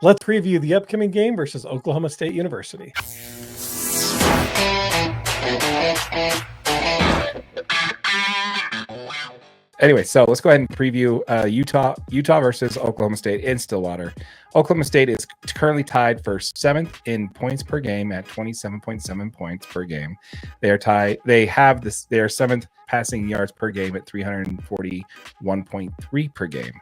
Let's preview the upcoming game versus Oklahoma State University. Anyway, so let's go ahead and preview Utah versus Oklahoma State in Stillwater. Oklahoma State is currently tied for 7th in points per game at 27.7 points per game. They are tied. They are 7th passing yards per game at 341.3 per game.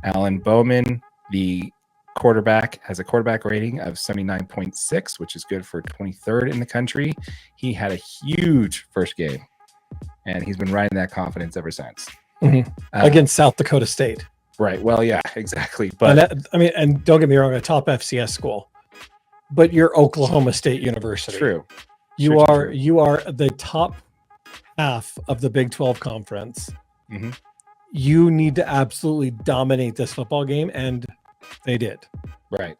Alan Bowman, the quarterback, has a quarterback rating of 79.6, which is good for 23rd in the country. He had a huge first game, and he's been riding that confidence ever since. Against South Dakota State. Right. Well, yeah, exactly. But and don't get me wrong, a top FCS school, but you're Oklahoma State University. True. You are the top half of the Big 12 conference. Mm-hmm. You need to absolutely dominate this football game, and they did. Right.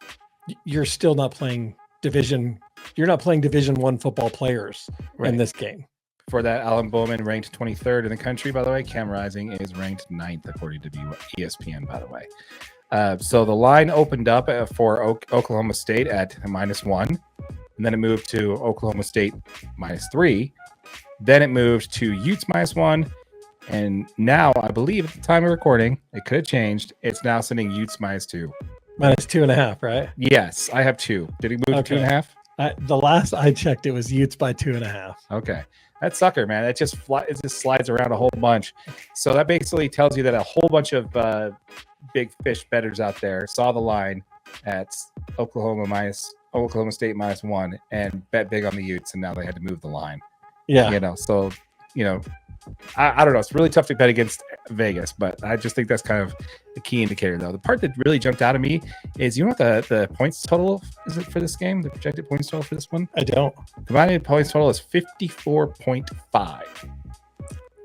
You're still not playing Division. You're not playing Division I football players in this game. For that, Alan Bowman ranked 23rd in the country, by the way. Cam Rising is ranked 9th, according to ESPN, by the way. So the line opened up for Oklahoma State at -1, and then it moved to Oklahoma State -3. Then it moved to Utes -1, and now, I believe at the time of recording, it could have changed. It's now sending Utes -2. -2.5, right? Yes, I have 2. Did he move to 2.5? The last I checked, it was Utes by 2.5. Okay. That sucker, man, it just slides around a whole bunch. So that basically tells you that a whole bunch of big fish bettors out there saw the line at Oklahoma State -1 and bet big on the Utes, and now they had to move the line. Yeah. I don't know. It's really tough to bet against Vegas, but I just think that's kind of the key indicator, though. The part that really jumped out at me is, what the points total is it for this game? The projected points total for this one? I don't. The combined points total is 54.5.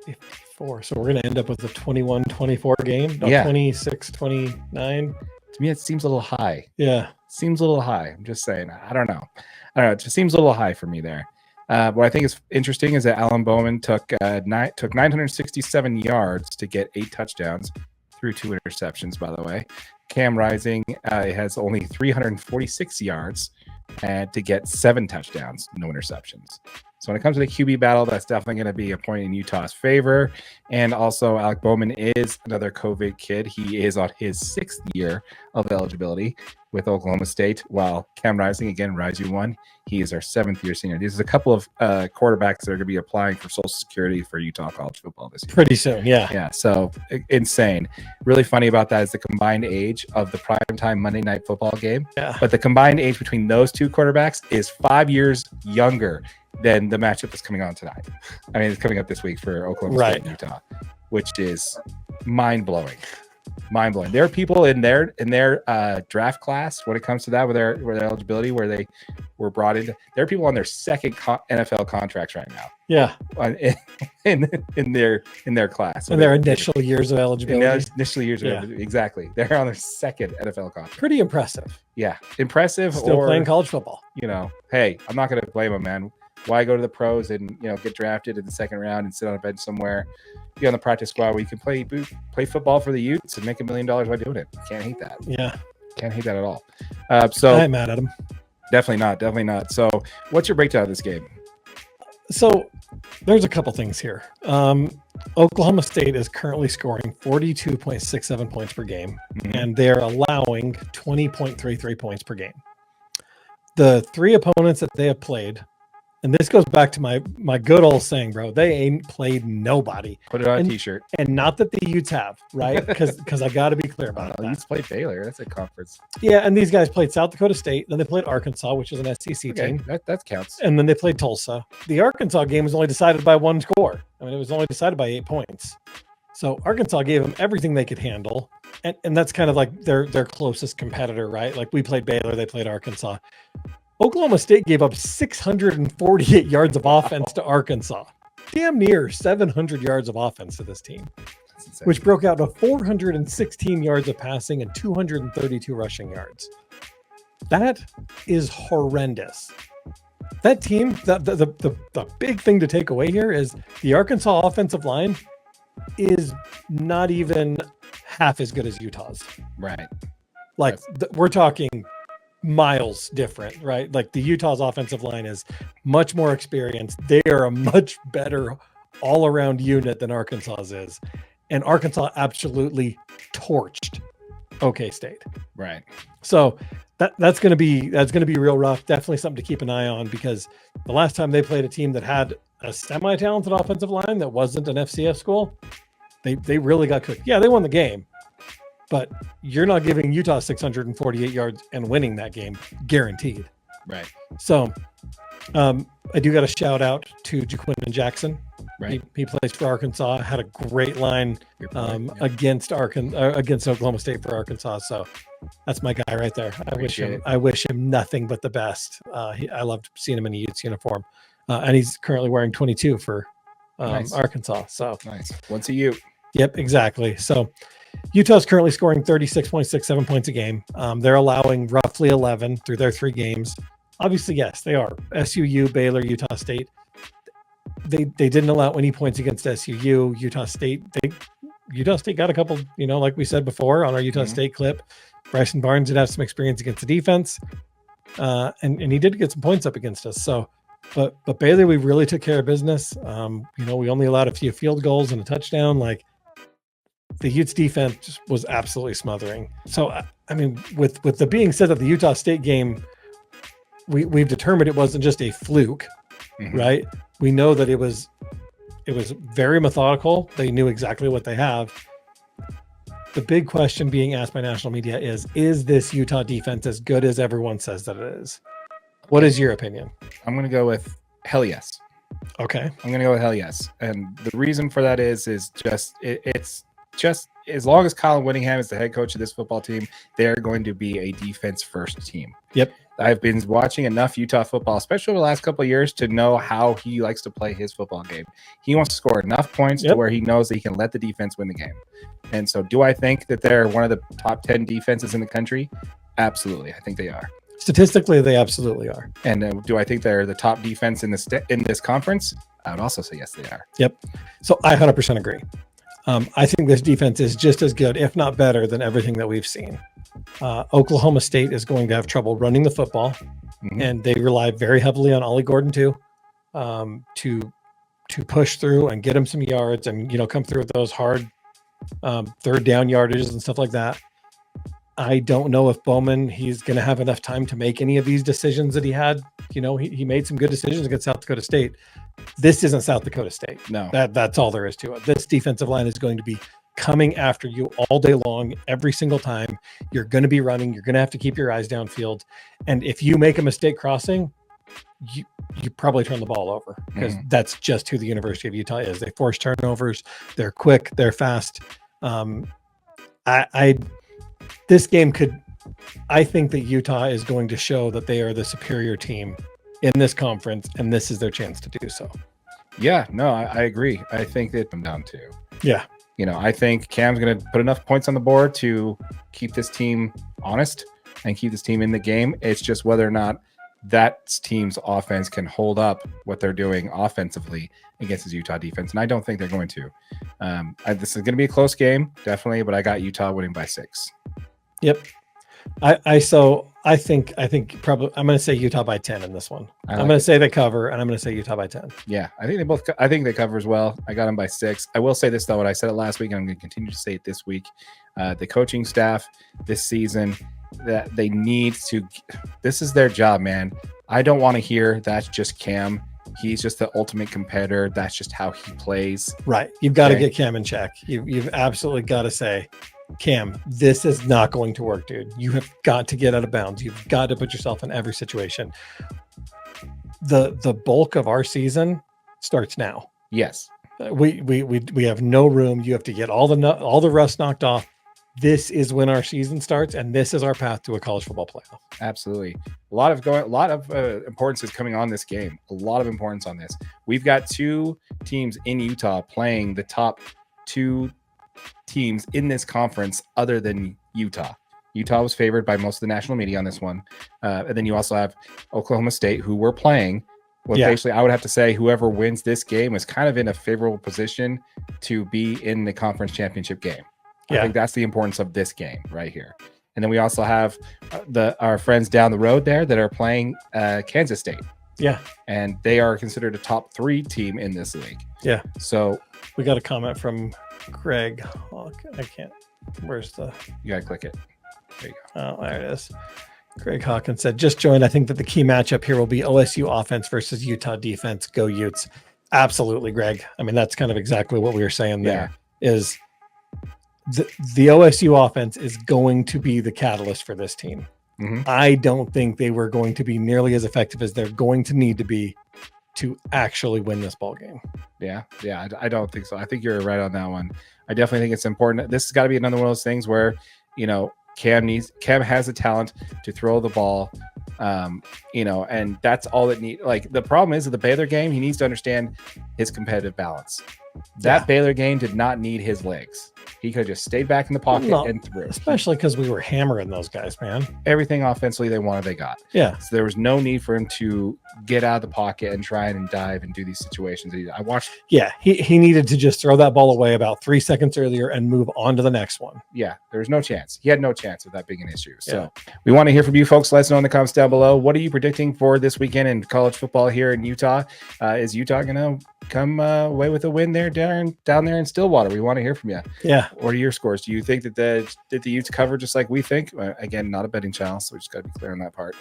54. So we're going to end up with a 21-24 game? No, yeah. 26-29? To me, it seems a little high. Yeah. Seems a little high. I'm just saying. I don't know. It just seems a little high for me there. What I think is interesting is that Alan Bowman took 967 yards to get 8 touchdowns through 2 interceptions, by the way. Cam Rising has only 346 yards to get 7 touchdowns, no interceptions. So when it comes to the QB battle, that's definitely going to be a point in Utah's favor. And also, Alec Bowman is another COVID kid. He is on his 6th year of eligibility with Oklahoma State, while Cam Rising, again, Rise U1, he is our 7th year senior. These are a couple of quarterbacks that are going to be applying for Social Security for Utah college football this year. Pretty soon, yeah. Yeah, so insane. Really funny about that is the combined age of the primetime Monday Night Football game. Yeah. But the combined age between those 2 quarterbacks is 5 years younger than the matchup that's coming on tonight. I mean, it's coming up this week for Oklahoma State and Utah, which is mind-blowing. Mind-blowing. There are people in their draft class when it comes to that, with their eligibility, where they were brought in. There are people on their second NFL contracts right now. Yeah, in their class. In their initial years of eligibility. Exactly. They're on their second NFL contract. Pretty impressive. Yeah, impressive. Still playing college football. Hey, I'm not going to blame them, man. Why go to the pros and get drafted in the second round and sit on a bench somewhere, be on the practice squad where you can play football for the Utes and make $1 million by doing it? Can't hate that. Yeah, can't hate that at all. So I'm mad at him. Definitely not. So, what's your breakdown of this game? So, there's a couple things here. Oklahoma State is currently scoring 42.67 points per game, and they are allowing 20.33 points per game. The 3 opponents that they have played. And this goes back to my good old saying, bro. They ain't played nobody. Put it on a T-shirt. And not that the Utes have, right? Because I got to be clear about it. Utes played Baylor. That's a conference. Yeah, and these guys played South Dakota State. Then they played Arkansas, which is an SEC team. That counts. And then they played Tulsa. The Arkansas game was only decided by 1 score. I mean, it was only decided by 8 points. So Arkansas gave them everything they could handle. And that's kind of like their closest competitor, right? Like we played Baylor, they played Arkansas. Oklahoma State gave up 648 yards of offense to Arkansas. Damn near 700 yards of offense to this team, which broke out to 416 yards of passing and 232 rushing yards. That is horrendous. That team, the big thing to take away here is the Arkansas offensive line is not even half as good as Utah's. Right. Like we're talking miles different, right? Like the Utah's offensive line is much more experienced. They are a much better all-around unit than Arkansas's is. And Arkansas absolutely torched OK State. Right. So that's going to be real rough. Definitely something to keep an eye on, because the last time they played a team that had a semi-talented offensive line that wasn't an FCS school, they really got cooked. Yeah, they won the game, but you're not giving Utah 648 yards and winning that game guaranteed. Right. So I do got a shout out to Jaquindon Jackson. Right. He plays for Arkansas. Had a great line against Oklahoma State for Arkansas. So that's my guy right there. I wish him nothing but the best. I loved seeing him in a Utes uniform, and he's currently wearing 22 for Nice. Arkansas. So Nice. Once a Ute. Yep, exactly. So Utah's currently scoring 36.67 points a game. They're allowing roughly 11 through their 3 games. Obviously, yes, they are. SUU, Baylor, Utah State. They didn't allow any points against SUU. Utah State got a couple, like we said before on our Utah State clip. Bryson Barnes did have some experience against the defense. And he did get some points up against us. So, but Baylor, we really took care of business. We only allowed a few field goals and a touchdown. Like, the Utes defense was absolutely smothering. So, I mean, with the being said that the Utah State game, we've determined it wasn't just a fluke, right? We know that it was very methodical. They knew exactly what they have. The big question being asked by national media is this Utah defense as good as everyone says that it is? What is your opinion? I'm going to go with hell yes. Okay. I'm going to go with hell yes. And the reason for that is just it's just as long as Colin Whittingham is the head coach of this football team, they're going to be a defense first team. Yep. I've been watching enough Utah football, especially over the last couple of years, to know how he likes to play his football game. He wants to score enough points to where he knows that he can let the defense win the game. And so do I think that they're one of the top 10 defenses in the country? Absolutely. I think they are. Statistically, they absolutely are. And do I think they're the top defense in this conference? I would also say yes, they are. Yep. So I 100% agree. I think this defense is just as good, if not better, than everything that we've seen. Oklahoma State is going to have trouble running the football, and they rely very heavily on Ollie Gordon too, to push through and get him some yards and come through with those hard third down yardages and stuff like that. I don't know if Bowman, he's going to have enough time to make any of these decisions that he had. He made some good decisions against South Dakota State. This isn't South Dakota State. No, that's all there is to it. This defensive line is going to be coming after you all day long, every single time. You're going to be running. You're going to have to keep your eyes downfield. And if you make a mistake crossing, you probably turn the ball over, because that's just who the University of Utah is. They force turnovers. They're quick. They're fast. This game I think that Utah is going to show that they are the superior team in this conference, and this is their chance to do so. Yeah, no, I agree. I think that I'm down too. Yeah. I think Cam's going to put enough points on the board to keep this team honest and keep this team in the game. It's just whether or not that team's offense can hold up what they're doing offensively against his Utah defense. And I don't think they're going to. This is going to be a close game, definitely, but I got Utah winning by 6. Yep. I think probably I'm going to say Utah by 10 in this one. I'm going to say they cover, and I'm going to say Utah by 10. Yeah, I think they cover as well. I got them by 6. I will say this though, what I said it last week, and I'm going to continue to say it this week. The coaching staff this season, that they need to, this is their job, man. I don't want to hear that's just Cam. He's just the ultimate competitor. That's just how he plays. Right. You've got to get Cam in check. You've absolutely got to say, Cam, this is not going to work, dude. You have got to get out of bounds. You've got to put yourself in every situation. The bulk of our season starts now. Yes. We have no room. You have to get all the rust knocked off. This is when our season starts, and this is our path to a college football playoff. Absolutely. A lot of importance is coming on this game. A lot of importance on this. We've got 2 teams in Utah playing the top 2 teams in this conference other than Utah. Utah was favored by most of the national media on this one. And then you also have Oklahoma State, who we're playing. Well, basically, I would have to say whoever wins this game is kind of in a favorable position to be in the conference championship game. I think that's the importance of this game right here. And then we also have our friends down the road there that are playing Kansas State. Yeah. And they are considered a top 3 team in this league. Yeah. So we got a comment from Greg Hawk. I can't. Where's the? You gotta click it. There you go. Oh, there it is. Greg Hawkins said, just joined. I think that the key matchup here will be OSU offense versus Utah defense. Go Utes. Absolutely, Greg. I mean, that's kind of exactly what we were saying there. Is the OSU offense is going to be the catalyst for this team. Mm-hmm. I don't think they were going to be nearly as effective as they're going to need to be to actually win this ball game. Yeah. I don't think so. I think you're right on that one. I definitely think it's important. This has got to be another one of those things where, Cam has the talent to throw the ball, and that's all it needs. Like, the problem is with the Baylor game, he needs to understand his competitive balance. That Baylor game did not need his legs. He could have just stayed back in the pocket and threw. Especially because we were hammering those guys, man. Everything offensively they wanted, they got. Yeah. So there was no need for him to get out of the pocket and try and dive and do these situations. I watched. Yeah, he needed to just throw that ball away about 3 seconds earlier and move on to the next one. Yeah, there was no chance. He had no chance of that being an issue. So we want to hear from you folks. Let us know in the comments down below. What are you predicting for this weekend in college football here in Utah? Is Utah going to come away with a win there down there in Stillwater? We want to hear from you. Yeah. What are your scores? Do you think that the Utes cover just like we think? Again, not a betting channel, so we just got to be clear on that part.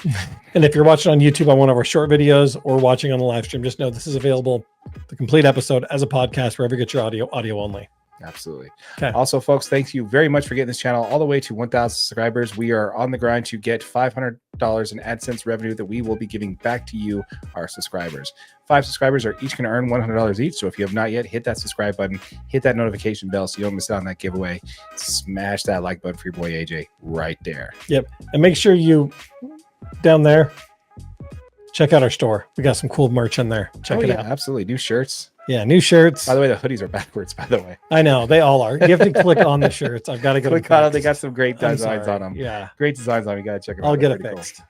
And if you're watching on YouTube on one of our short videos or watching on the live stream, just know this is available, the complete episode, as a podcast wherever you get your audio only. Absolutely. Okay. Also, folks, thank you very much for getting this channel all the way to 1,000 subscribers. We are on the grind to get $500 in AdSense revenue that we will be giving back to you, our subscribers. 5 subscribers are each going to earn $100 each. So if you have not yet, hit that subscribe button, hit that notification bell so you don't miss out on that giveaway. Smash that like button for your boy AJ right there. Yep. And make sure you, down there, check out our store. We got some cool merch in there. Check it out. Absolutely. New shirts. Yeah, new shirts. By the way, the hoodies are backwards, by the way. I know, they all are. You have to click on the shirts. I've got to get click on them. They got some great designs on them. Yeah. Great designs on them. You got to check them out. I'll get it Pretty fixed. Cool.